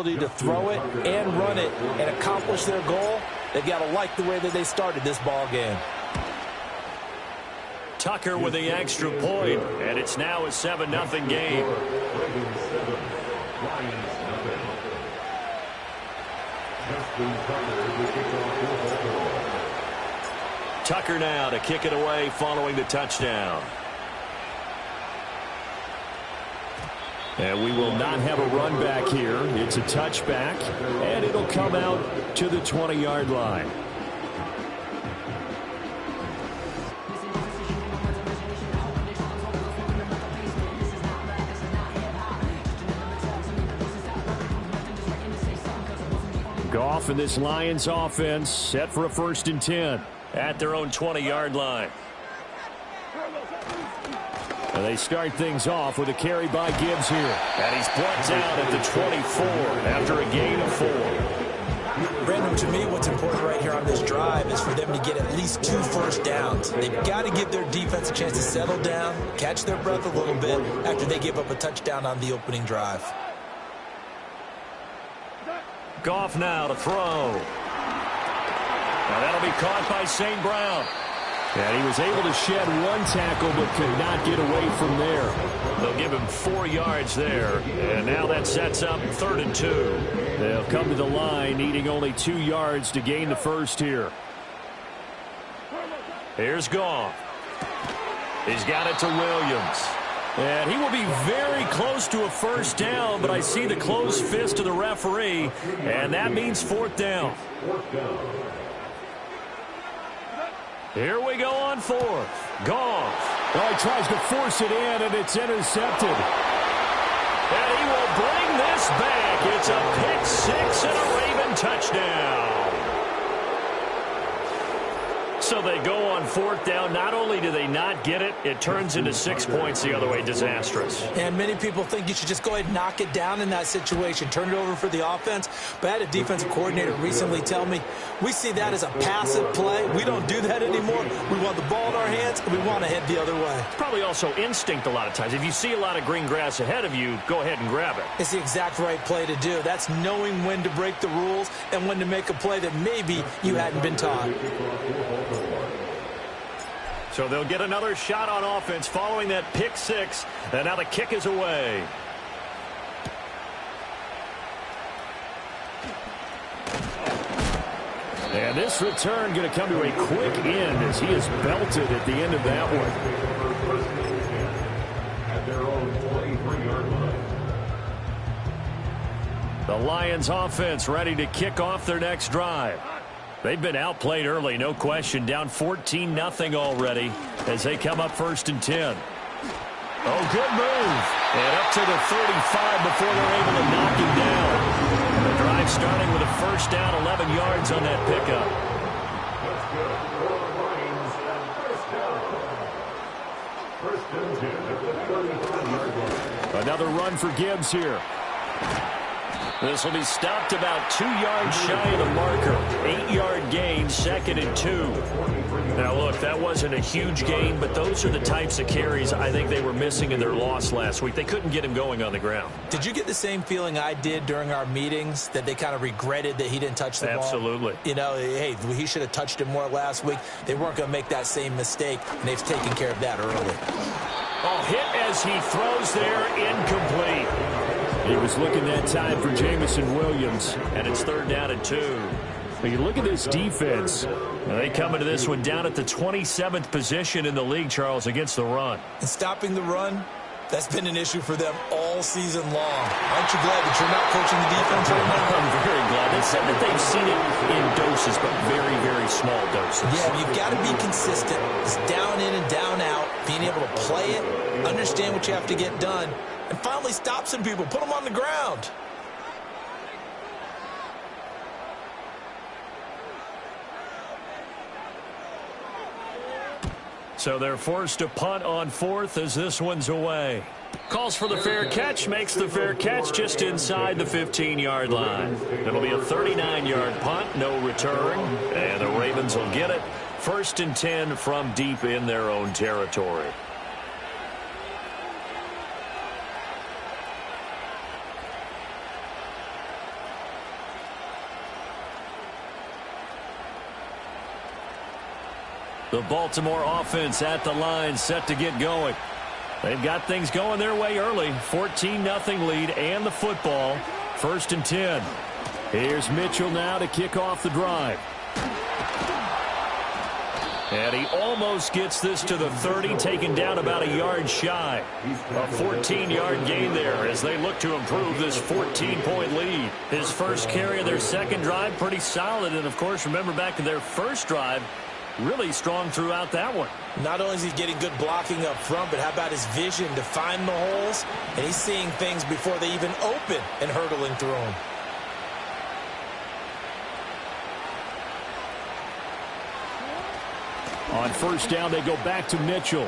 ability to throw it and run it and accomplish their goal, they've got to like the way that they started this ball game. Tucker with the extra point, and it's now a 7-0 game. Tucker now to kick it away following the touchdown. And we will not have a run back here. It's a touchback, and it'll come out to the 20-yard line. Goff and this Lions offense set for a 1st and 10 at their own 20-yard line. And they start things off with a carry by Gibbs here. And he's brought down at the 24 after a gain of 4. Brandon, to me, what's important right here on this drive is for them to get at least 2 first downs. They've got to give their defense a chance to settle down, catch their breath a little bit after they give up a touchdown on the opening drive. Goff now to throw. Now that'll be caught by St. Brown. And he was able to shed 1 tackle but could not get away from there. They'll give him 4 yards there. And now that sets up 3rd and 2. They'll come to the line needing only 2 yards to gain the first here. Here's Goff. He's got it to Williams. And he will be very close to a first down, but I see the closed fist of the referee, and that means 4th down. Here we go on 4th. Goff. Oh, he tries to force it in, and it's intercepted. And he will bring this back. It's a pick 6 and a Raven touchdown. So they go on 4th down. Not only do they not get it, it turns into 6 points the other way. Disastrous. And many people think you should just go ahead and knock it down in that situation. Turn it over for the offense. But I had a defensive coordinator recently tell me, we see that as a passive play. We don't do that anymore. We want the ball in our hands, and we want to head the other way. It's probably also instinct a lot of times. If you see a lot of green grass ahead of you, go ahead and grab it. It's the exact right play to do. That's knowing when to break the rules and when to make a play that maybe you hadn't been taught. So they'll get another shot on offense following that pick 6. And now the kick is away. And this return going to come to a quick end as he is belted at the end of that one. The Lions offense ready to kick off their next drive. They've been outplayed early, no question. Down 14-0 already as they come up 1st and 10. Oh, good move. And up to the 35 before they're able to knock him down. The drive starting with a first down, 11 yards on that pickup. Another run for Gibbs here. This will be stopped about 2 yards shy of the marker. 8-yard gain, 2nd and 2. Now, look, that wasn't a huge gain, but those are the types of carries I think they were missing in their loss last week. They couldn't get him going on the ground. Did you get the same feeling I did during our meetings, that they kind of regretted that he didn't touch the ball? Absolutely. You know, hey, he should have touched it more last week. They weren't going to make that same mistake, and they've taken care of that early. Oh, hit as he throws there, incomplete. He was looking that time for Jamison Williams. And it's 3rd down and 2. But you look at this defense. Now they come into this one down at the 27th position in the league, Charles, against the run. And stopping the run, that's been an issue for them all season long. Aren't you glad that you're not coaching the defense right now? I'm very glad. They said that they've seen it in doses, but very, very small doses. Yeah, you've got to be consistent. It's down in and down out, being able to play it, understand what you have to get done, and finally stop some people, put them on the ground. So they're forced to punt on 4th as this one's away. Calls for the fair catch, makes the fair catch just inside the 15-yard line. It'll be a 39-yard punt, no return, and the Ravens will get it. 1st and 10 from deep in their own territory. The Baltimore offense at the line, set to get going. They've got things going their way early. 14-0 lead and the football. 1st and 10. Here's Mitchell now to kick off the drive. And he almost gets this to the 30, taken down about a yard shy. A 14-yard gain there as they look to improve this 14-point lead. His first carry of their second drive, pretty solid. And, of course, remember back to their first drive, really strong throughout that one. Not only is he getting good blocking up front, but how about his vision to find the holes? And he's seeing things before they even open and hurdling through them. On 1st down, they go back to Mitchell.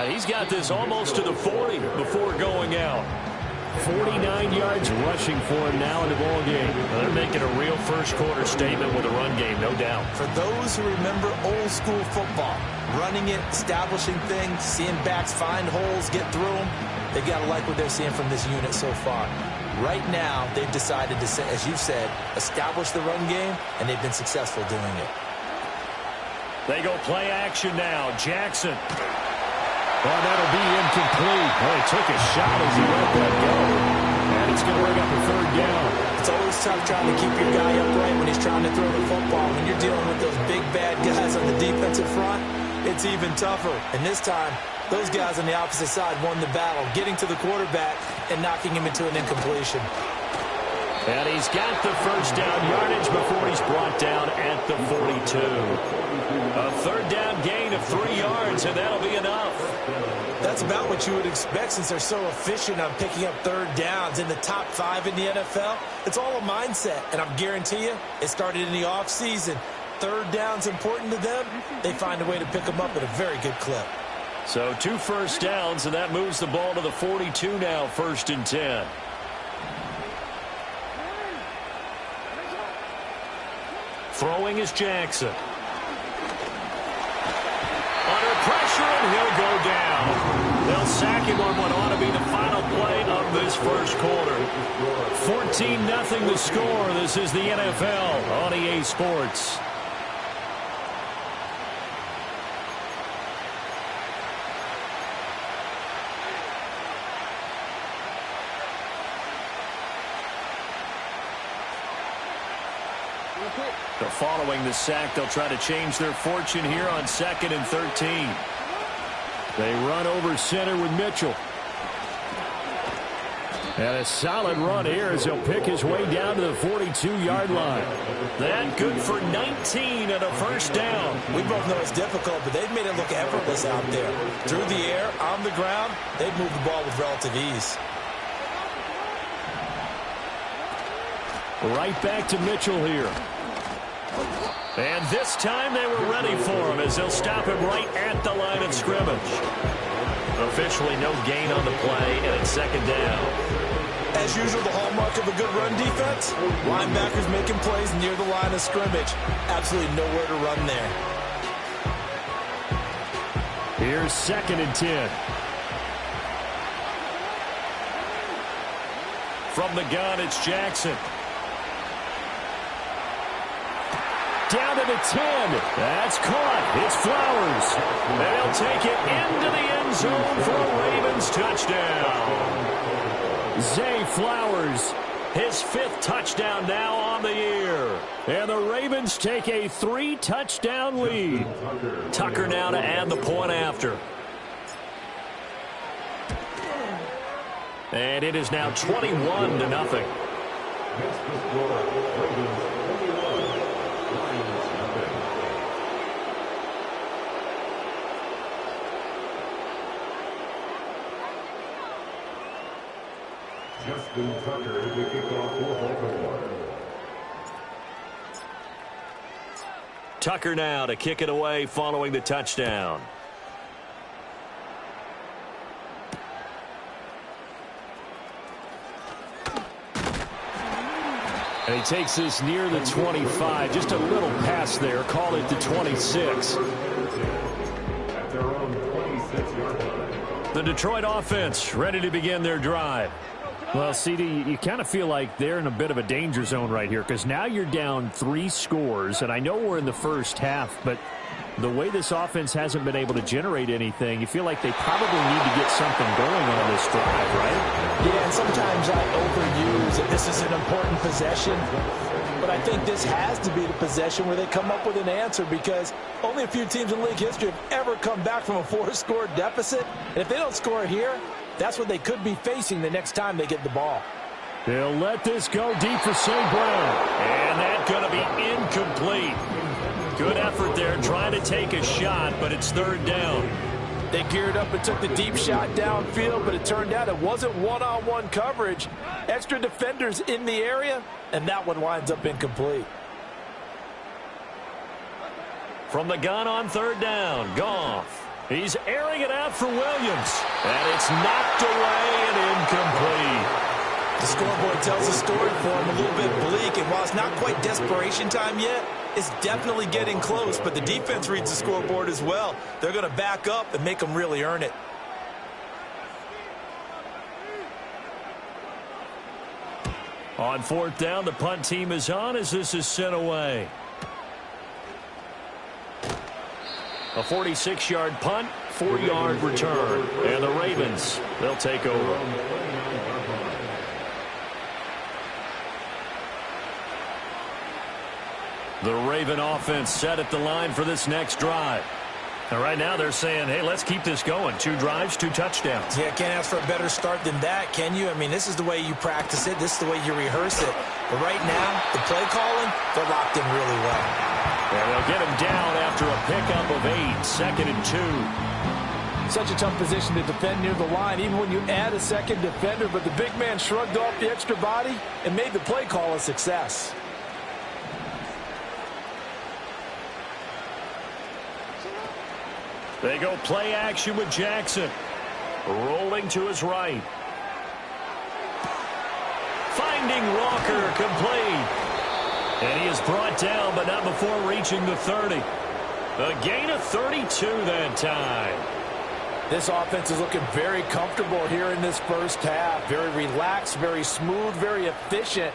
He's got this almost to the 40 before going out. 49 yards rushing for him now in the ball game. They're making a real first-quarter statement with a run game, no doubt. For those who remember old-school football, running it, establishing things, seeing backs find holes, get through them, they got to like what they're seeing from this unit so far. Right now, they've decided to, as you've said, establish the run game, and they've been successful doing it. They go play action now. Jackson. Oh, that'll be incomplete. Oh, he took a shot as he let that go. And it's going to bring up a 3rd down. It's always tough trying to keep your guy upright when he's trying to throw the football. When you're dealing with those big, bad guys on the defensive front, it's even tougher. And this time, those guys on the opposite side won the battle, getting to the quarterback and knocking him into an incompletion. And he's got the first down yardage before he's brought down at the 42. A 3rd down gain of 3 yards, and that'll be enough. That's about what you would expect since they're so efficient on picking up 3rd downs in the top 5 in the NFL. It's all a mindset, and I guarantee you, it started in the offseason. 3rd down's important to them. They find a way to pick them up at a very good clip. So 2 first downs, and that moves the ball to the 42 now, 1st and 10. Throwing is Jackson. Under pressure, and he'll go down. They'll sack him on what ought to be the final play of this first quarter. 14-0 the score. This is the NFL on EA Sports. So following the sack, they'll try to change their fortune here on 2nd and 13. They run over center with Mitchell. And a solid run here as he'll pick his way down to the 42-yard line. That good for 19 and a first down. We both know it's difficult, but they've made it look effortless out there. Through the air, on the ground, they've moved the ball with relative ease. Right back to Mitchell here. And this time they were ready for him as they'll stop him right at the line of scrimmage. Officially no gain on the play, and it's 2nd down. As usual, the hallmark of a good run defense, linebackers making plays near the line of scrimmage. Absolutely nowhere to run there. Here's 2nd and 10. From the gun, it's Jackson. Down to the 10. That's caught. It's Flowers. They'll take it into the end zone for a Ravens touchdown. Zay Flowers, his 5th touchdown now on the year. And the Ravens take a 3-touchdown lead. Tucker now to add the point after. And it is now 21-0. Justin Tucker to kick off for Baltimore. Tucker now to kick it away following the touchdown. And he takes this near the 25. Just a little pass there. Call it the 26. At their own 26-yard line. The Detroit offense ready to begin their drive. Well, CD, you kind of feel like they're in a bit of a danger zone right here because now you're down 3 scores, and I know we're in the first half, but the way this offense hasn't been able to generate anything, you feel like they probably need to get something going on this drive, right? Yeah, and sometimes I overuse it. This is an important possession, but I think this has to be the possession where they come up with an answer because only a few teams in league history have ever come back from a 4-score deficit, and if they don't score here, that's what they could be facing the next time they get the ball. They'll let this go deep for St. Brown. And that's going to be incomplete. Good effort there trying to take a shot, but it's third down. They geared up and took the deep shot downfield, but it turned out it wasn't one-on-one coverage. Extra defenders in the area, and that one winds up incomplete. From the gun on third down, Goff. He's airing it out for Williams. And it's knocked away and incomplete. The scoreboard tells a story for him, a little bit bleak, and while it's not quite desperation time yet, it's definitely getting close, but the defense reads the scoreboard as well. They're going to back up and make them really earn it. On fourth down, the punt team is on as this is sent away. A 46-yard punt, 4-yard return. And the Ravens, they'll take over. The Raven offense set at the line for this next drive. And right now they're saying, hey, let's keep this going. 2 drives, 2 touchdowns. Yeah, can't ask for a better start than that, can you? I mean, this is the way you practice it. This is the way you rehearse it. But right now, the play calling, they're locked in really well. And they'll get him down after a pickup of 8, 2nd and 2. Such a tough position to defend near the line, even when you add a second defender. But the big man shrugged off the extra body and made the play call a success. They go play action with Jackson. Rolling to his right. Finding Walker complete. And he is brought down, but not before reaching the 30. A gain of 32 that time. This offense is looking very comfortable here in this first half. Very relaxed, very smooth, very efficient.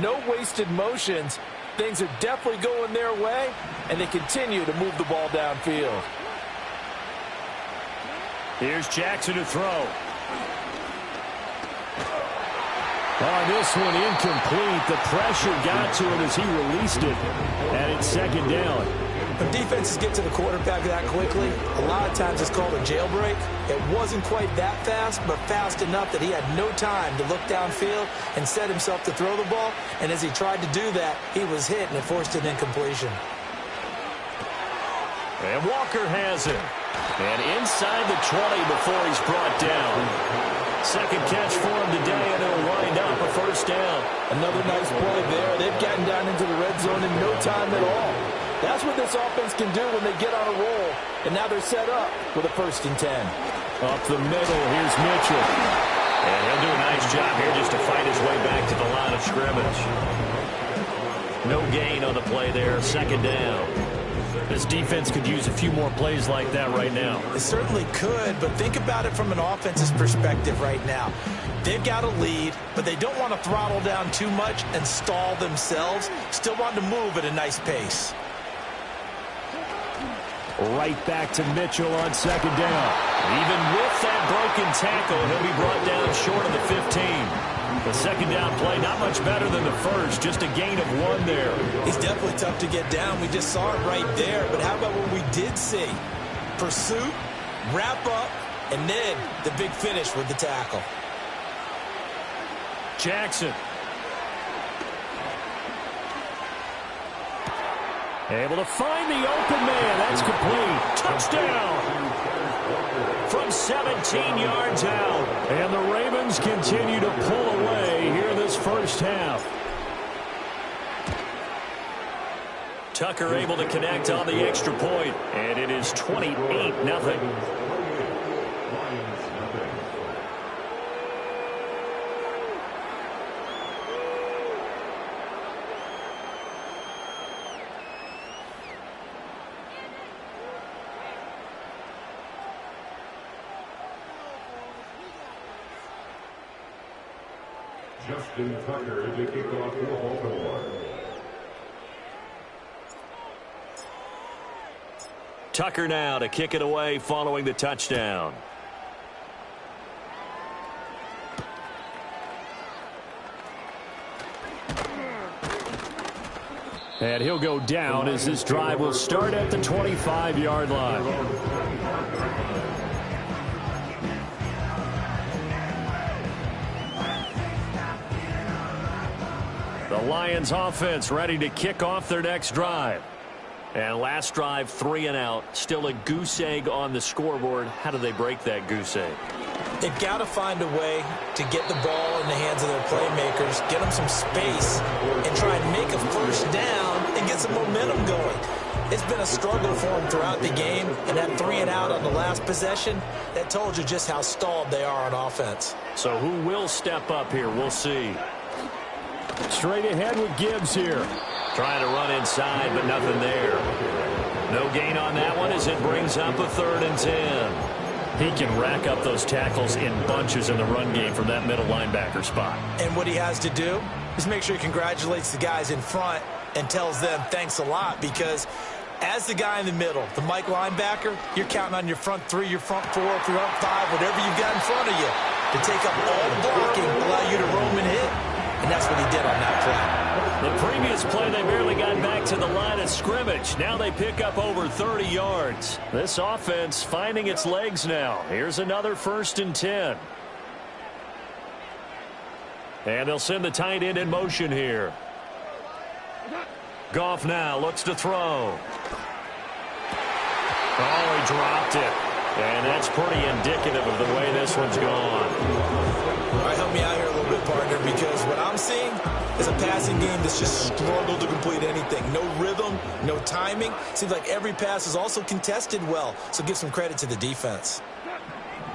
No wasted motions. Things are definitely going their way, and they continue to move the ball downfield. Here's Jackson to throw. On this one, incomplete. The pressure got to it as he released it. And it's 2nd down. When defenses get to the quarterback that quickly, a lot of times it's called a jailbreak. It wasn't quite that fast, but fast enough that he had no time to look downfield and set himself to throw the ball. And as he tried to do that, he was hit, and it forced an incompletion. And Walker has it. And inside the 20 before he's brought down. Second catch for him today, and it'll wind up a first down. Another nice play there. They've gotten down into the red zone in no time at all. That's what this offense can do when they get on a roll. And now they're set up with a 1st and 10. Up the middle, here's Mitchell. And he'll do a nice job here just to fight his way back to the line of scrimmage. No gain on the play there, 2nd down. This defense could use a few more plays like that right now. It certainly could, but think about it from an offense's perspective right now. They've got a lead, but they don't want to throttle down too much and stall themselves. Still want to move at a nice pace. Right back to Mitchell on 2nd down. Even with that broken tackle, he'll be brought down short of the 15. The 2nd down play, not much better than the first, just a gain of 1 there. He's definitely tough to get down. We just saw it right there. But how about what we did see? Pursuit, wrap up, and then the big finish with the tackle. Jackson. Able to find the open man. That's complete. Touchdown. From 17 yards out. And the Ravens continue to pull away here this first half. Tucker able to connect on the extra point. And it is 28-0. Justin Tucker to kick off for Baltimore. Tucker now to kick it away following the touchdown. And he'll go down as this drive will start at the 25-yard line. The Lions offense ready to kick off their next drive. And last drive, 3 and out. Still a goose egg on the scoreboard. How do they break that goose egg? They've got to find a way to get the ball in the hands of their playmakers, get them some space, and try and make a first down and get some momentum going. It's been a struggle for them throughout the game, and that 3 and out on the last possession, that told you just how stalled they are on offense. So who will step up here? We'll see. Straight ahead with Gibbs here. Trying to run inside, but nothing there. No gain on that one as it brings up a 3rd and 10. He can rack up those tackles in bunches in the run game from that middle linebacker spot. And what he has to do is make sure he congratulates the guys in front and tells them thanks a lot, because as the guy in the middle, the Mike linebacker, you're counting on your front 3, your front 4, your front 5, whatever you've got in front of you to take up all the blocking, allow you to roam and hit. And that's what he did on that play. The previous play, they barely got back to the line of scrimmage. Now they pick up over 30 yards. This offense finding its legs now. Here's another 1st and 10. And they'll send the tight end in motion here. Goff now looks to throw. Oh, he dropped it. And that's pretty indicative of the way this one's gone. All right, help me out here a little bit, partner, because what I'm seeing is a passing game that's just struggled to complete anything. No rhythm, no timing. Seems like every pass is also contested well, so give some credit to the defense.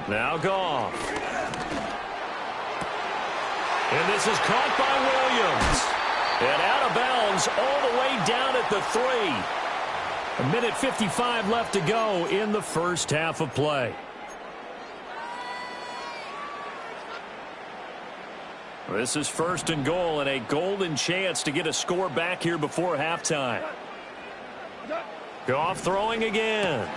Now Goff. And this is caught by Williams. And out of bounds all the way down at the 3. A minute 55 left to go in the first half of play. This is 1st and goal and a golden chance to get a score back here before halftime. Goff throwing again.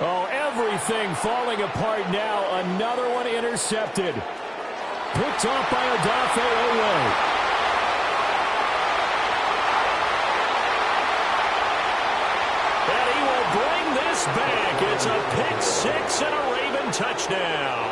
Oh, everything falling apart now. Another one intercepted. Picked off by Odafe Oweh. And he will bring this back. It's a pick 6 and a Raven touchdown.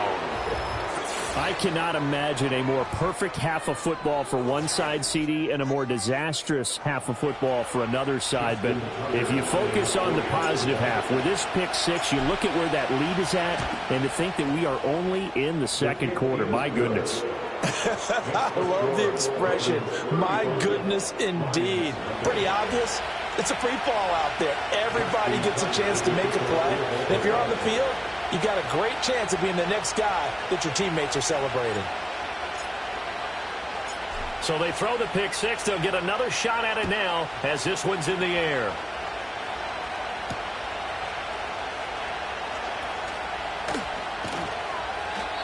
I cannot imagine a more perfect half of football for one side, CD, and a more disastrous half of football for another side. But if you focus on the positive half, with this pick 6, you look at where that lead is at, and to think that we are only in the 2nd quarter. My goodness. I love the expression, my goodness indeed. Pretty obvious. It's a free fall out there. Everybody gets a chance to make a play. And if you're on the field, you got a great chance of being the next guy that your teammates are celebrating. So they throw the pick 6. They'll get another shot at it now as this one's in the air.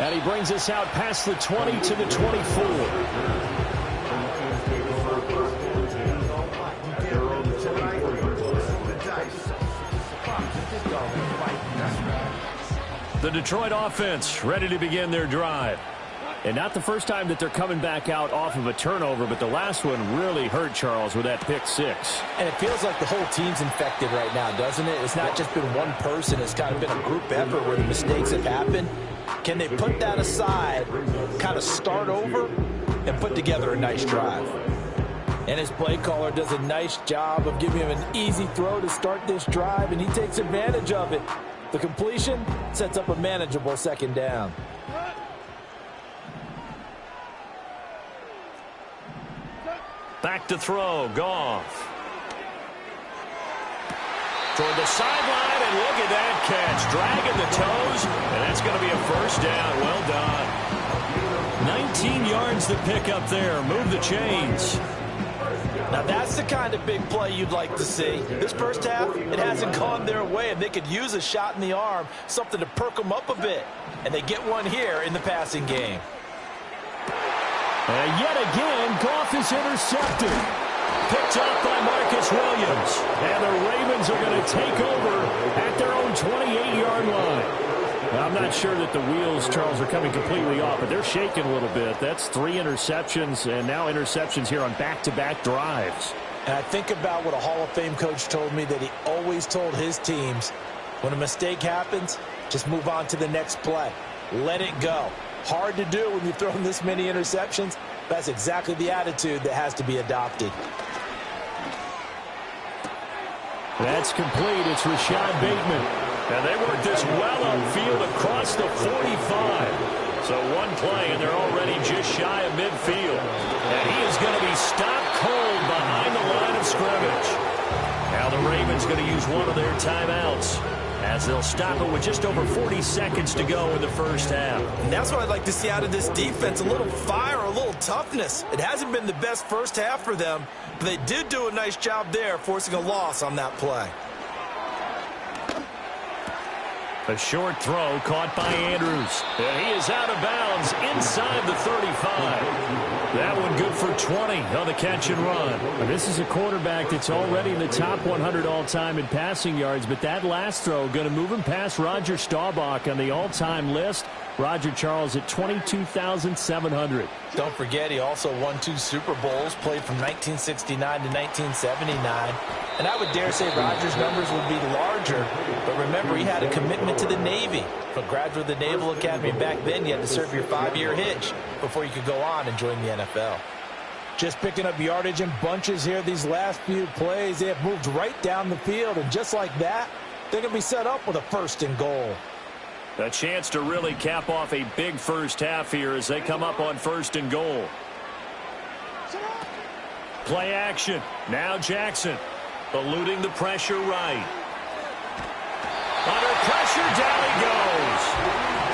And he brings us out past the 20 to the 24. The Detroit offense ready to begin their drive. And not the first time that they're coming back out off of a turnover, but the last one really hurt, Charles, with that pick 6. And it feels like the whole team's infected right now, doesn't it? It's not just been one person. It's kind of been a group effort where the mistakes have happened. Can they put that aside, kind of start over, and put together a nice drive? And his play caller does a nice job of giving him an easy throw to start this drive, and he takes advantage of it. The completion sets up a manageable 2nd down. Back to throw, Goff. Toward the sideline, and look at that catch. Dragging the toes, and that's going to be a 1st down. Well done. 19 yards to pick up there. Move the chains. Now that's the kind of big play you'd like to see. This first half, it hasn't gone their way, and they could use a shot in the arm, something to perk them up a bit. And they get one here in the passing game. And yet again, Goff is intercepted. Picked up by Marcus Williams. And the Ravens are going to take over at their own 28-yard line. Now, I'm not sure that the wheels, Charles, are coming completely off, but they're shaking a little bit. That's 3 interceptions, and now interceptions here on back-to-back drives. And I think about what a Hall of Fame coach told me that he always told his teams, when a mistake happens, just move on to the next play. Let it go. Hard to do when you've thrown this many interceptions. That's exactly the attitude that has to be adopted. That's complete. It's Rashad Bateman. And they work this well upfield across the 45. So one play, and they're already just shy of midfield. And he is going to be stopped cold behind the line of scrimmage. Now the Ravens going to use one of their timeouts, as they'll stop it with just over 40 seconds to go in the first half. And that's what I'd like to see out of this defense, a little fire, a little toughness. It hasn't been the best first half for them, but they did do a nice job there, forcing a loss on that play. A short throw caught by Andrews. And he is out of bounds inside the 35. That one good for 20 on the catch and run. This is a quarterback that's already in the top 100 all-time in passing yards, but that last throw going to move him past Roger Staubach on the all-time list. Roger Charles at 22,700. Don't forget, he also won 2 Super Bowls, played from 1969 to 1979. And I would dare say Rogers' numbers would be larger. But remember, he had a commitment to the Navy. For graduate of the Naval Academy back then, you had to serve your 5-year hitch before you could go on and join the NFL. Just picking up yardage in bunches here these last few plays. They have moved right down the field. And just like that, they're going to be set up with a 1st and goal. A chance to really cap off a big first half here as they come up on 1st and goal. Play action. Now Jackson eluding the pressure right. Under pressure, down he goes.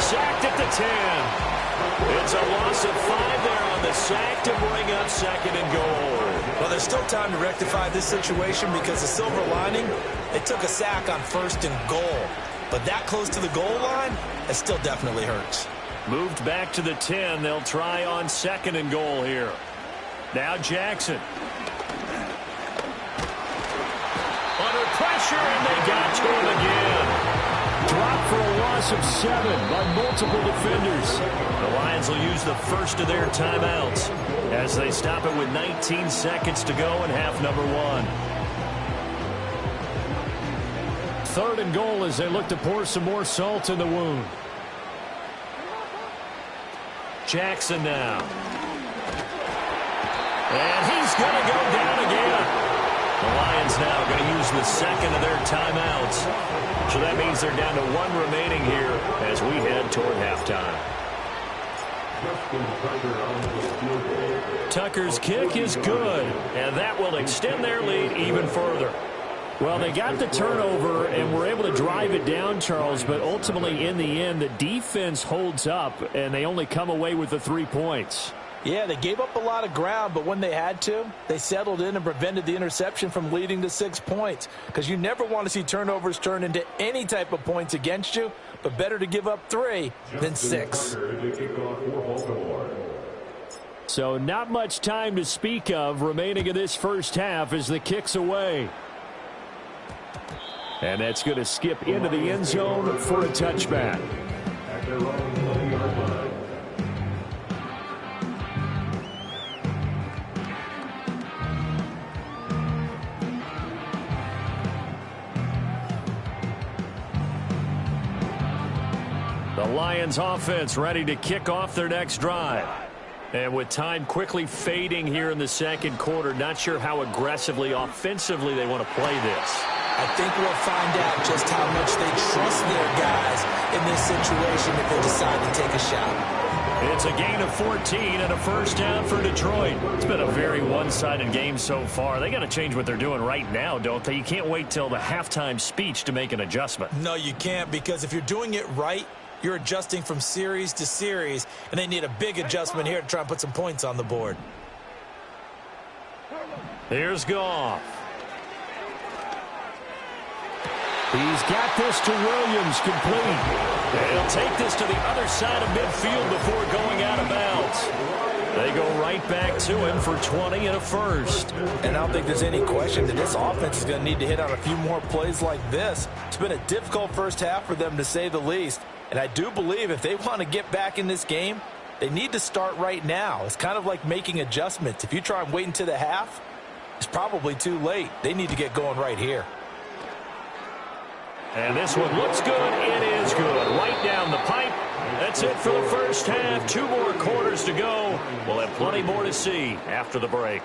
Sacked at the 10. It's a loss of 5 there on the sack to bring up 2nd and goal. Well, there's still time to rectify this situation because the silver lining, it took a sack on 1st and goal. But that close to the goal line, it still definitely hurts. Moved back to the 10. They'll try on 2nd and goal here. Now Jackson. Under pressure, and they got to him again. Dropped for a loss of 7 by multiple defenders. The Lions will use the first of their timeouts as they stop it with 19 seconds to go in half number 1. 3rd and goal as they look to pour some more salt in the wound. Jackson now. And he's going to go down again. The Lions now going to use the 2nd of their timeouts. So that means they're down to 1 remaining here as we head toward halftime. Tucker's kick is good, and that will extend their lead even further. Well, they got the turnover and were able to drive it down, Charles, but ultimately in the end, the defense holds up, and they only come away with the 3 points. Yeah, they gave up a lot of ground, but when they had to, they settled in and prevented the interception from leading to 6 points. Because you never want to see turnovers turn into any type of points against you, but better to give up 3 than 6. So not much time to speak of remaining in this first half as the kick's away. And that's going to skip into the end zone for a touchback. The Lions offense ready to kick off their next drive. And with time quickly fading here in the 2nd quarter, not sure how aggressively, offensively they want to play this. I think we'll find out just how much they trust their guys in this situation if they decide to take a shot. It's a gain of 14 and a first down for Detroit. It's been a very one-sided game so far. They got to change what they're doing right now, don't they? You can't wait till the halftime speech to make an adjustment. No, you can't, because if you're doing it right, you're adjusting from series to series, and they need a big adjustment here to try and put some points on the board. Here's Goff. He's got this to Williams, complete. They'll take this to the other side of midfield before going out of bounds. They go right back to him for 20 and a first. And I don't think there's any question that this offense is going to need to hit on a few more plays like this. It's been a difficult first half for them, to say the least. And I do believe if they want to get back in this game, they need to start right now. It's kind of like making adjustments. If you try and wait until the half, it's probably too late. They need to get going right here. And this one looks good. It is good. Right down the pipe. That's it for the first half. 2 more quarters to go. We'll have plenty more to see after the break.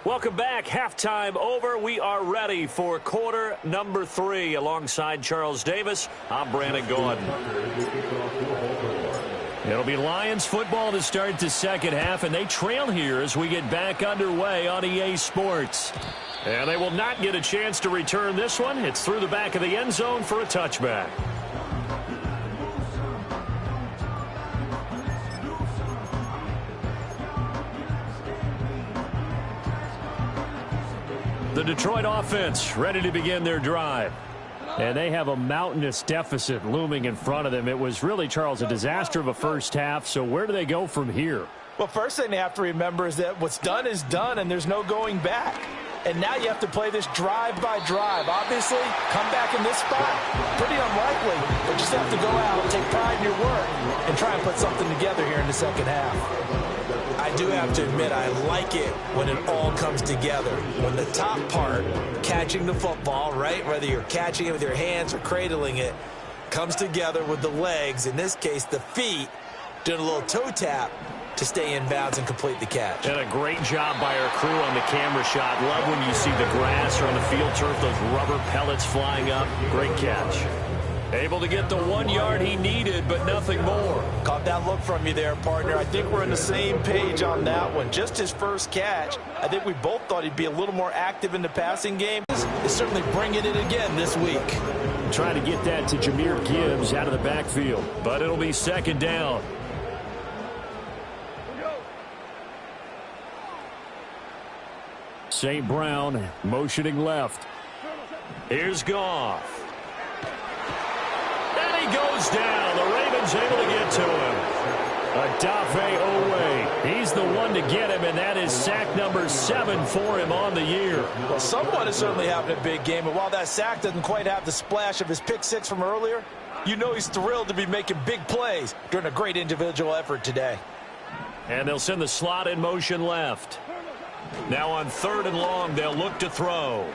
Welcome back. Halftime over. We are ready for quarter number 3. Alongside Charles Davis, I'm Brandon Gordon. It'll be Lions football to start the second half, and they trail here as we get back underway on EA Sports. And they will not get a chance to return this one. It's through the back of the end zone for a touchback. The Detroit offense ready to begin their drive. And they have a mountainous deficit looming in front of them. It was really, Charles, a disaster of a first half. So where do they go from here? Well, first thing they have to remember is that what's done is done, and there's no going back. And now you have to play this drive by drive. Obviously, come back in this spot, pretty unlikely. But you just have to go out, take pride in your work, and try and put something together here in the second half. I do have to admit, I like it when it all comes together. When the top part, catching the football, right, whether you're catching it with your hands or cradling it, comes together with the legs, in this case the feet, doing a little toe tap to stay in bounds and complete the catch. And a great job by our crew on the camera shot. Love when you see the grass or on the field turf, those rubber pellets flying up. Great catch. Able to get the 1 yard he needed, but nothing more. Caught that look from you there, partner. I think we're on the same page on that one. Just his first catch. I think we both thought he'd be a little more active in the passing game. He's certainly bringing it again this week. Trying to get that to Jahmyr Gibbs out of the backfield. But it'll be second down. St. Brown motioning left. Here's Goff. And he goes down. The Ravens able to get to him. Odafe Owe. He's the one to get him, and that is sack number 7 for him on the year. Well, someone is certainly having a big game, and while that sack doesn't quite have the splash of his pick 6 from earlier, you know he's thrilled to be making big plays during a great individual effort today. And they'll send the slot in motion left. Now on 3rd and long, they'll look to throw.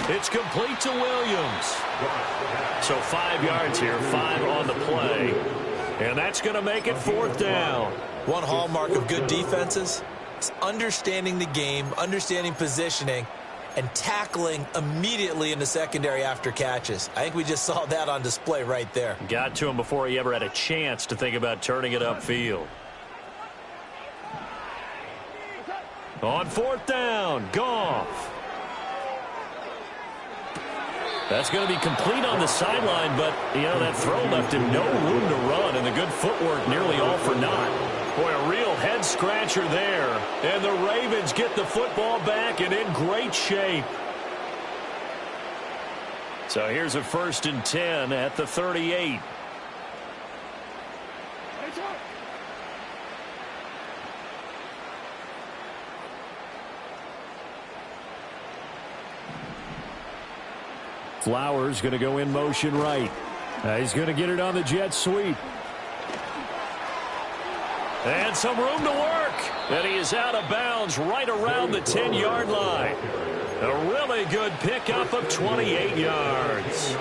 It's complete to Williams. So 5 yards here, 5 on the play. And that's going to make it 4th down. One hallmark of good defenses is understanding the game, understanding positioning, and tackling immediately in the secondary after catches. I think we just saw that on display right there. Got to him before he ever had a chance to think about turning it upfield. On 4th down, Goff. That's going to be complete on the sideline, but, you know, that throw left him no room to run, and the good footwork nearly all for naught. Boy, a real head-scratcher there, and the Ravens get the football back and in great shape. So here's a 1st and 10 at the 38. Flowers going to go in motion right. He's going to get it on the jet sweep. And some room to work. And he is out of bounds right around the 10-yard line. A really good pickup of 28 yards.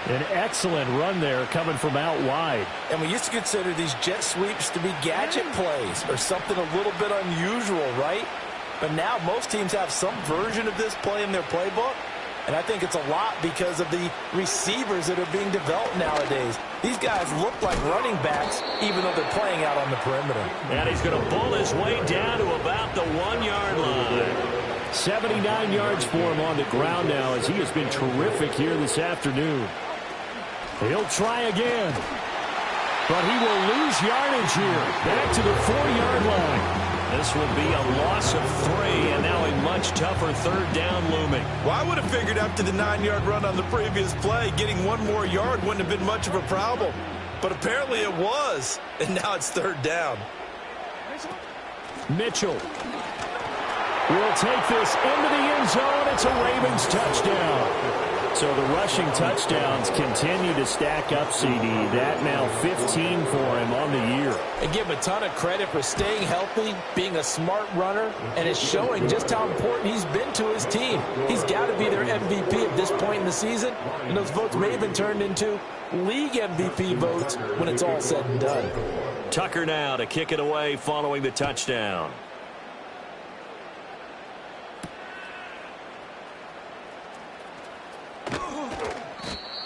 An excellent run there coming from out wide. And we used to consider these jet sweeps to be gadget plays or something a little bit unusual, right? But now most teams have some version of this play in their playbook. And I think it's a lot because of the receivers that are being developed nowadays. These guys look like running backs, even though they're playing out on the perimeter. And he's going to bull his way down to about the 1-yard line. 79 yards for him on the ground now as he has been terrific here this afternoon. He'll try again. But he will lose yardage here. Back to the 4-yard line. This will be a loss of 3, and now a much tougher third down looming. Well, I would have figured after the 9-yard run on the previous play, getting one more yard wouldn't have been much of a problem. But apparently it was, and now it's third down. Mitchell will take this into the end zone. It's a Ravens touchdown. So the rushing touchdowns continue to stack up, CD. That now 15 for him on the year. And give him a ton of credit for staying healthy, being a smart runner, and it's showing just how important he's been to his team. He's got to be their MVP at this point in the season, and those votes may have been turned into league MVP votes when it's all said and done. Tucker now to kick it away following the touchdown.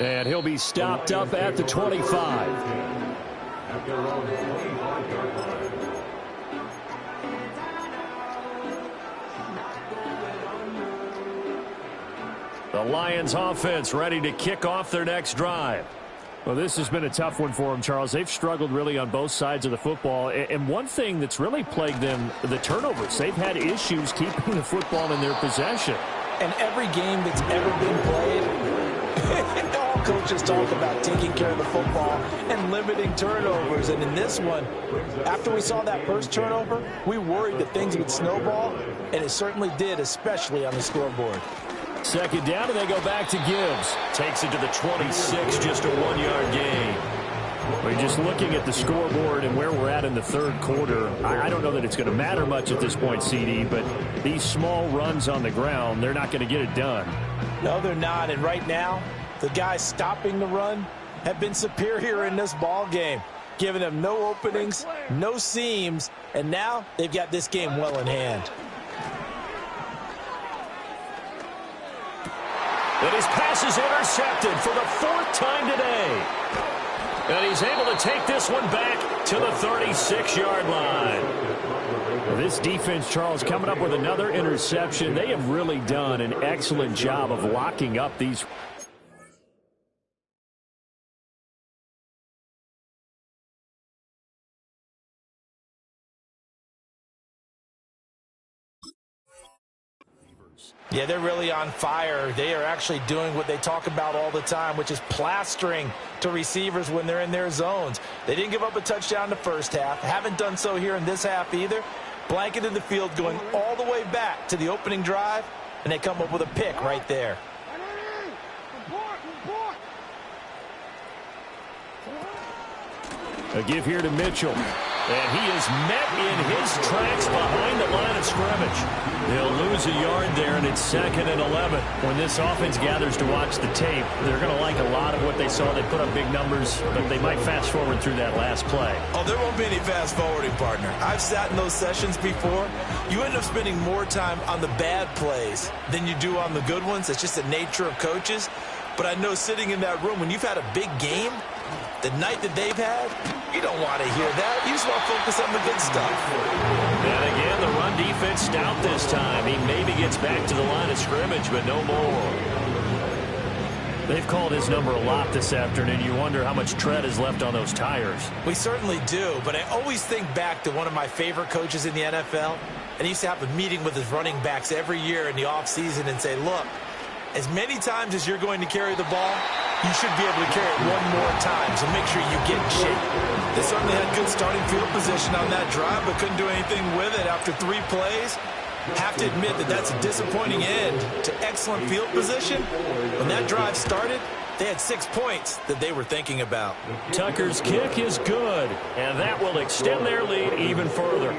And he'll be stopped up at the 25. The Lions offense ready to kick off their next drive. Well, this has been a tough one for them, Charles. They've struggled really on both sides of the football. And one thing that's really plagued them, the turnovers. They've had issues keeping the football in their possession. And every game that's ever been played, all coaches talk about taking care of the football and limiting turnovers. And in this one, after we saw that first turnover, we worried that things would snowball, and it certainly did, especially on the scoreboard. Second down, and they go back to Gibbs. Takes it to the 26, just a 1-yard gain. We're just looking at the scoreboard and where we're at in the third quarter. I don't know that it's going to matter much at this point, CD, but these small runs on the ground, they're not going to get it done. No, they're not. And right now, the guys stopping the run have been superior in this ball game, giving them no openings, no seams, and now they've got this game well in hand. And his pass is intercepted for the 4th time today. And he's able to take this one back to the 36-yard line. Well, this defense, Charles, coming up with another interception. They have really done an excellent job of locking up these. Yeah, they're really on fire. They are actually doing what they talk about all the time, which is plastering to receivers when they're in their zones. They didn't give up a touchdown in the first half. Haven't done so here in this half either. Blanketed the field going all the way back to the opening drive, and they come up with a pick right there. A give here to Mitchell. And he is met in his tracks behind the line of scrimmage. He'll lose a yard there, and it's 2nd and 11. When this offense gathers to watch the tape, they're going to like a lot of what they saw. They put up big numbers, but they might fast forward through that last play. Oh, there won't be any fast forwarding, partner. I've sat in those sessions before. You end up spending more time on the bad plays than you do on the good ones. It's just the nature of coaches. But I know sitting in that room, when you've had a big game, the night that they've had, you don't want to hear that. You just want to focus on the good stuff. And again, the run defense stout this time. He maybe gets back to the line of scrimmage, but no more. They've called his number a lot this afternoon. You wonder how much tread is left on those tires. We certainly do, but I always think back to one of my favorite coaches in the NFL, and he used to have a meeting with his running backs every year in the offseason and say, look, as many times as you're going to carry the ball, you should be able to carry it one more time, so make sure you get in shape. They certainly had good starting field position on that drive, but couldn't do anything with it after 3 plays. Have to admit that that's a disappointing end to excellent field position. When that drive started, they had 6 points that they were thinking about. Tucker's kick is good, and that will extend their lead even further.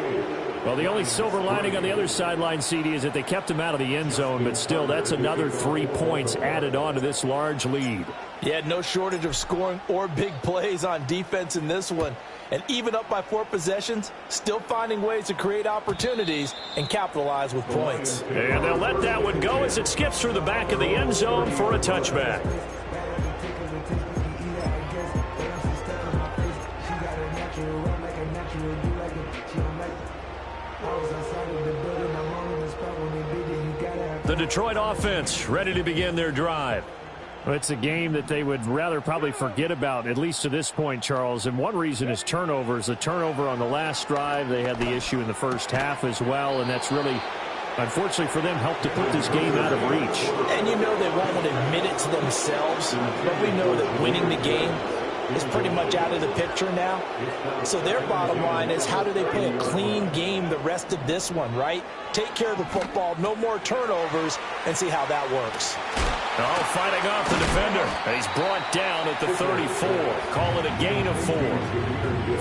Well, the only silver lining on the other sideline, CD, is that they kept him out of the end zone, but still, that's another 3 points added on to this large lead. Yeah, no shortage of scoring or big plays on defense in this one. And even up by 4 possessions, still finding ways to create opportunities and capitalize with points. And they'll let that one go as it skips through the back of the end zone for a touchback. The Detroit offense ready to begin their drive. Well, it's a game that they would rather probably forget about, at least to this point, Charles. And one reason is turnovers. A turnover on the last drive. They had the issue in the first half as well, and that's really, unfortunately for them, helped to put this game out of reach. And you know they won't admit it to themselves, but we know that winning the game is pretty much out of the picture now. So their bottom line is, how do they play a clean game the rest of this one, right? Take care of the football, no more turnovers, and see how that works. Oh, fighting off the defender. And he's brought down at the 34. Call it a gain of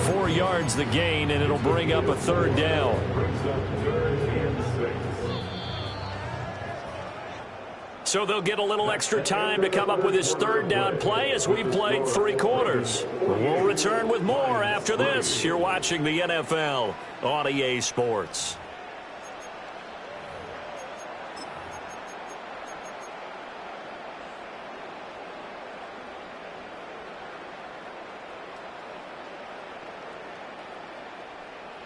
4. 4 yards the gain, and it'll bring up a third down. So they'll get a little extra time to come up with his third down play as we played 3 quarters. We'll return with more after this. You're watching the NFL on EA Sports.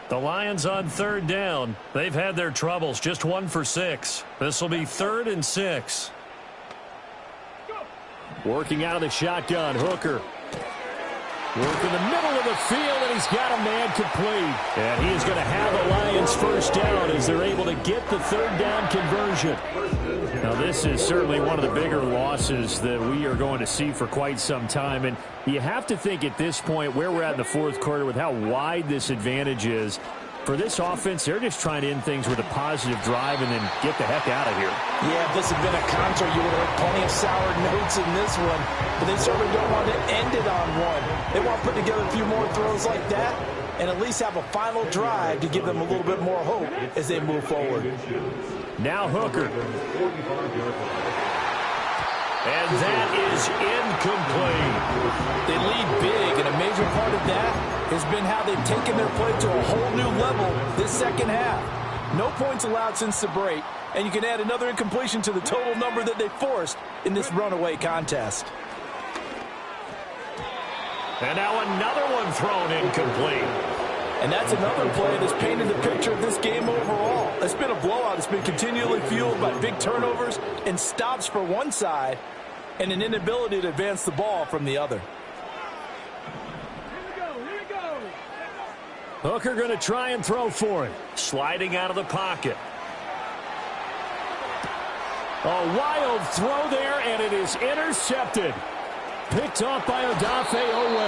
The Lions on third down. They've had their troubles, just 1 for 6. This will be 3rd and 6. Working out of the shotgun, Hooker. Working the middle of the field, and he's got a man complete. And he is going to have the Lions first down as they're able to get the third down conversion. Now, this is certainly one of the bigger losses that we are going to see for quite some time. And you have to think at this point where we're at in the fourth quarter with how wide this advantage is. For this offense, they're just trying to end things with a positive drive and then get the heck out of here. Yeah, if this had been a concert, you would have heard plenty of sour notes in this one. But they certainly don't want to end it on one. They want to put together a few more throws like that and at least have a final drive to give them a little bit more hope as they move forward. Now Hooker. And that is incomplete. They lead big, and a major part of that has been how they've taken their play to a whole new level this second half. No points allowed since the break, and you can add another incompletion to the total number that they forced in this runaway contest. And now another one thrown incomplete. And that's another play that's painted the picture of this game overall. It's been a blowout. It's been continually fueled by big turnovers and stops for one side and an inability to advance the ball from the other. Hooker going to try and throw for it. Sliding out of the pocket. A wild throw there, and it is intercepted. Picked off by Odafe Owe.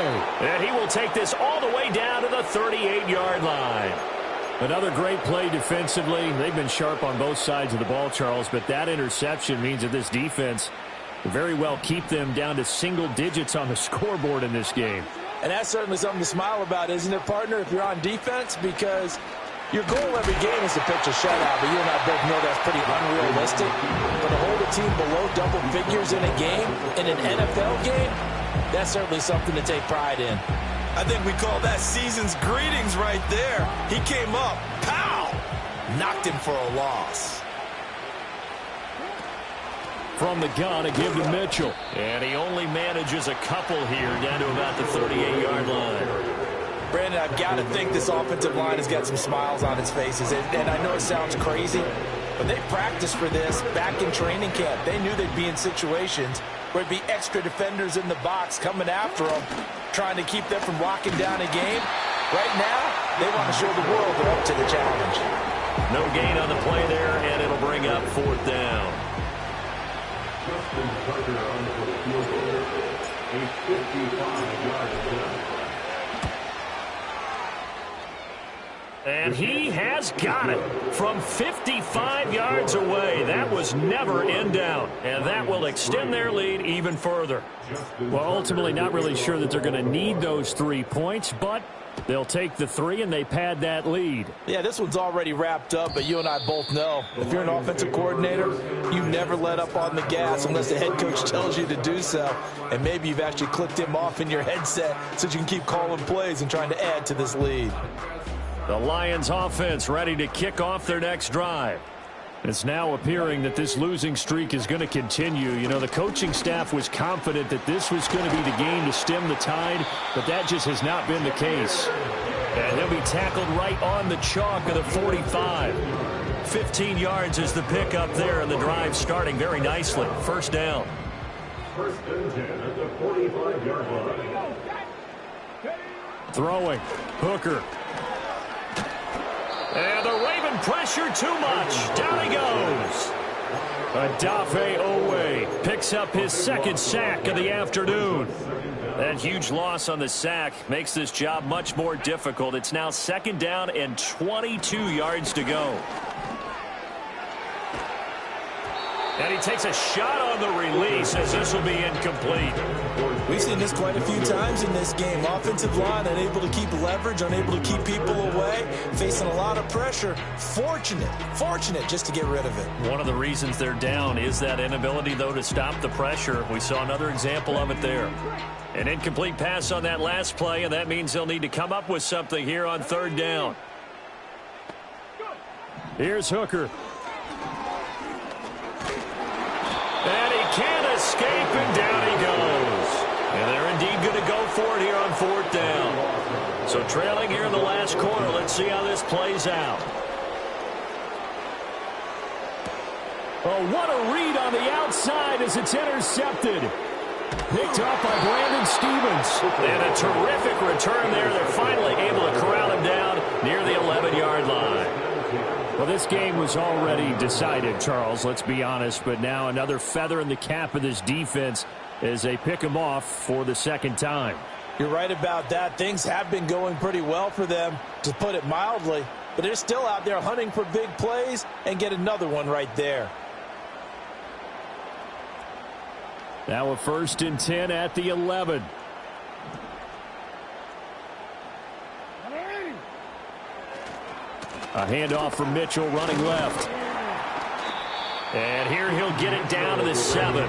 And he will take this all the way down to the 38-yard line. Another great play defensively. They've been sharp on both sides of the ball, Charles, but that interception means that this defense will very well keep them down to single digits on the scoreboard in this game. And that's certainly something to smile about, isn't it, partner, if you're on defense? Because your goal every game is to pitch a shutout, but you and I both know that's pretty unrealistic. But to hold a team below double figures in a game, in an NFL game, that's certainly something to take pride in. I think we call that season's greetings right there. He came up, pow, knocked him for a loss. From the gun, a give to Mitchell. And he only manages a couple here down to about the 38-yard line. Brandon, I've got to think this offensive line has got some smiles on its faces. And I know it sounds crazy, but they practiced for this back in training camp. They knew they'd be in situations where it'd be extra defenders in the box coming after them, trying to keep them from locking down a game. Right now, they want to show the world they're up to the challenge. No gain on the play there, and it'll bring up 4th down. Justin Tucker on for the field goal. A 55-yard attempt. And he has got it from 55 yards away. That was never in doubt, and that will extend their lead even further. Well, ultimately not really sure that they're going to need those 3 points, but they'll take the 3 and they pad that lead. Yeah, this one's already wrapped up, but you and I both know if you're an offensive coordinator, you never let up on the gas unless the head coach tells you to do so. And maybe you've actually clicked him off in your headset so you can keep calling plays and trying to add to this lead. The Lions offense ready to kick off their next drive. It's now appearing that this losing streak is going to continue. You know, the coaching staff was confident that this was going to be the game to stem the tide, but that just has not been the case. And he'll be tackled right on the chalk of the 45. 15 yards is the pickup there, and the drive starting very nicely. First down. First and 10 at the 45-yard line. Throwing. Hooker. And the Raven pressure too much. Down he goes. Adafe Owe picks up his second sack of the afternoon. That huge loss on the sack makes this job much more difficult. It's now 2nd down and 22 yards to go. And he takes a shot on the release as this will be incomplete. We've seen this quite a few times in this game. Offensive line unable to keep leverage, unable to keep people away, facing a lot of pressure. Fortunate just to get rid of it. One of the reasons they're down is that inability, though, to stop the pressure. We saw another example of it there. An incomplete pass on that last play, and that means they'll need to come up with something here on 3rd down. Here's Hooker. And he can't escape, and down he goes. And they're indeed going to go for it here on 4th down. So trailing here in the last quarter. Let's see how this plays out. Oh, what a read on the outside as it's intercepted. Picked up by Brandon Stevens. And a terrific return there. They're finally able to corral him down near the 11-yard line. Well, this game was already decided, Charles, let's be honest. But now another feather in the cap of this defense as they pick him off for the 2nd time. You're right about that. Things have been going pretty well for them, to put it mildly. But they're still out there hunting for big plays and get another one right there. Now a 1st and 10 at the 11. A handoff from Mitchell running left. And here he'll get it down to the 7.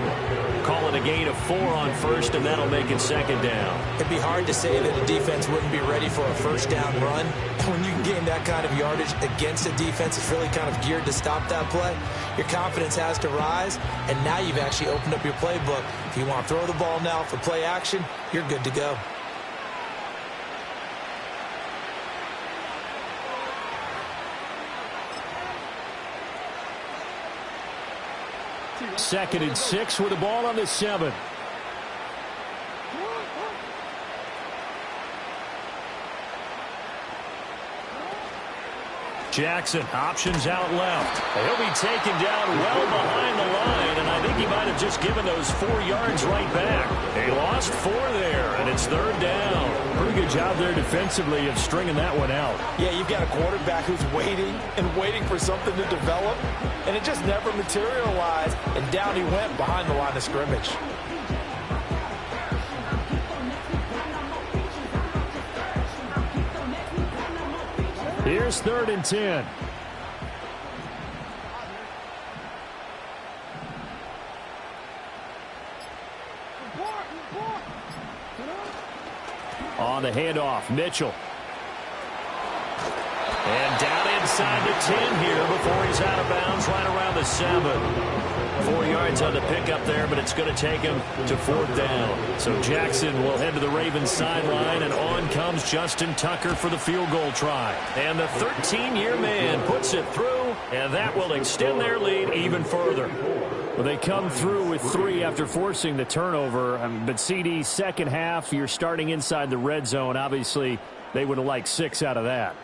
Call it a gain of 4 on 1st, and that'll make it 2nd down. It'd be hard to say that a defense wouldn't be ready for a 1st down run. When you can gain that kind of yardage against a defense that's really kind of geared to stop that play, your confidence has to rise, and now you've actually opened up your playbook. If you want to throw the ball now for play action, you're good to go. Second and 6 with the ball on the 7. Jackson options out left. He'll be taken down well behind the line, and I think he might have just given those 4 yards right back. He lost 4 there, and it's 3rd down. Pretty good job there defensively of stringing that one out. Yeah, you've got a quarterback who's waiting for something to develop, and it just never materialized, and down he went behind the line of scrimmage. Here's 3rd and 10. On the handoff, Mitchell. And down inside the 10 here before he's out of bounds, right around the 7. 4 yards on the pickup there, but it's going to take him to 4th down. So Jackson will head to the Ravens sideline, and on comes Justin Tucker for the field goal try. And the 13-year man puts it through, and that will extend their lead even further. Well, they come through with 3 after forcing the turnover. But CD, second half, you're starting inside the red zone. Obviously, they would have liked 6 out of that.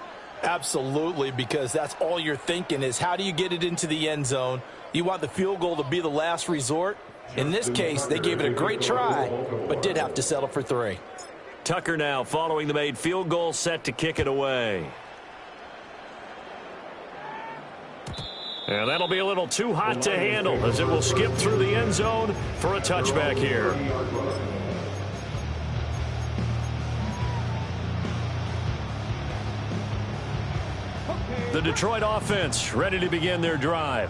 Absolutely, because that's all you're thinking is how do you get it into the end zone? You want the field goal to be the last resort. In this case, they gave it a great try, but did have to settle for 3. Tucker now following the made field goal, set to kick it away. And that'll be a little too hot to handle as it will skip through the end zone for a touchback here. The Detroit offense ready to begin their drive.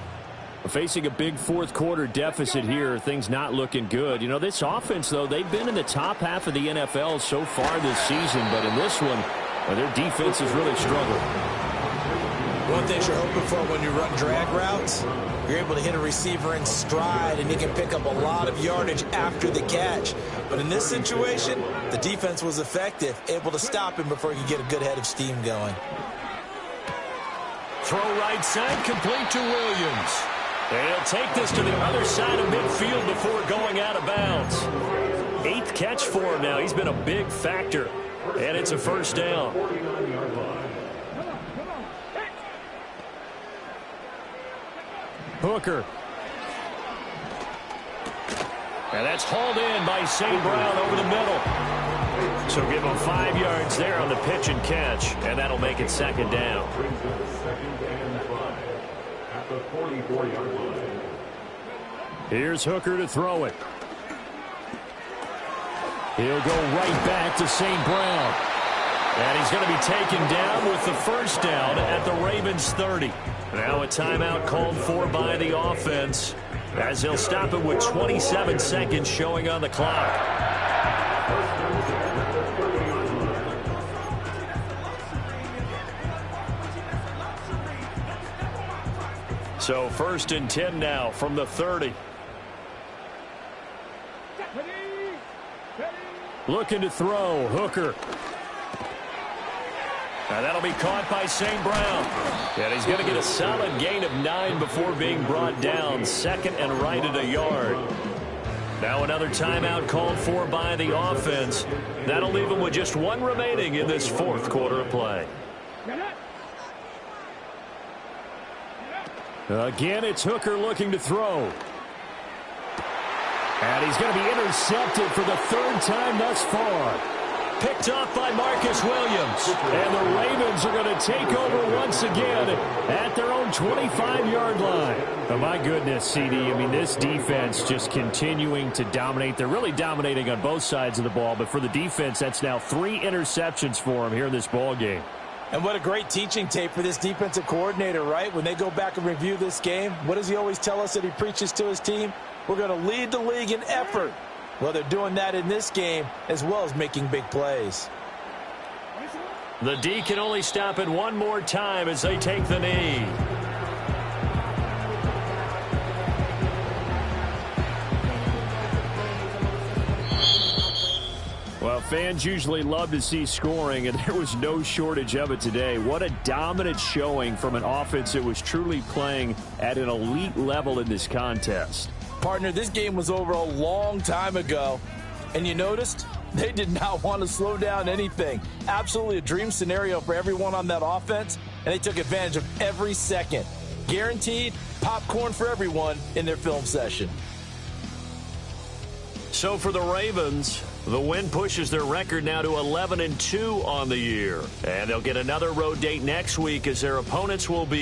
Facing a big fourth quarter deficit here, things not looking good. You know, this offense, though, they've been in the top half of the NFL so far this season, but in this one, their defense has really struggled. One thing you're hoping for when you run drag routes, you're able to hit a receiver in stride, and he can pick up a lot of yardage after the catch. But in this situation, the defense was effective, able to stop him before he could get a good head of steam going. Throw right side, complete to Williams. And he'll take this to the other side of midfield before going out of bounds. 8th catch for him now. He's been a big factor. And it's a first down. Hooker. And that's hauled in by St. Brown over the middle. So give him 5 yards there on the pitch and catch. And that'll make it second down. Here's Hooker to throw it. He'll go right back to St. Brown. And he's going to be taken down with the first down at the Ravens 30. Now a timeout called for by the offense, as they'll stop it with 27 seconds showing on the clock. So 1st and 10 now from the 30. Looking to throw. Hooker. Now that'll be caught by St. Brown. And he's going to get a solid gain of 9 before being brought down. 2nd and right at a yard. Now another timeout called for by the offense. That'll leave him with just 1 remaining in this 4th quarter of play. Again, it's Hooker looking to throw. And he's going to be intercepted for the 3rd time thus far. Picked off by Marcus Williams. And the Ravens are going to take over once again at their own 25-yard line. Oh, my goodness, CD. I mean, this defense just continuing to dominate. They're really dominating on both sides of the ball. But for the defense, that's now 3 interceptions for them here in this ball game. And what a great teaching tape for this defensive coordinator, right? When they go back and review this game, what does he always tell us that he preaches to his team? We're going to lead the league in effort. Well, they're doing that in this game as well as making big plays. The D can only stop it one more time as they take the knee. Well, fans usually love to see scoring, and there was no shortage of it today. What a dominant showing from an offense that was truly playing at an elite level in this contest. Partner, this game was over a long time ago, and you noticed they did not want to slow down anything. Absolutely a dream scenario for everyone on that offense, and they took advantage of every second. Guaranteed popcorn for everyone in their film session. So for the Ravens, the win pushes their record now to 11-2 on the year. And they'll get another road date next week as their opponents will be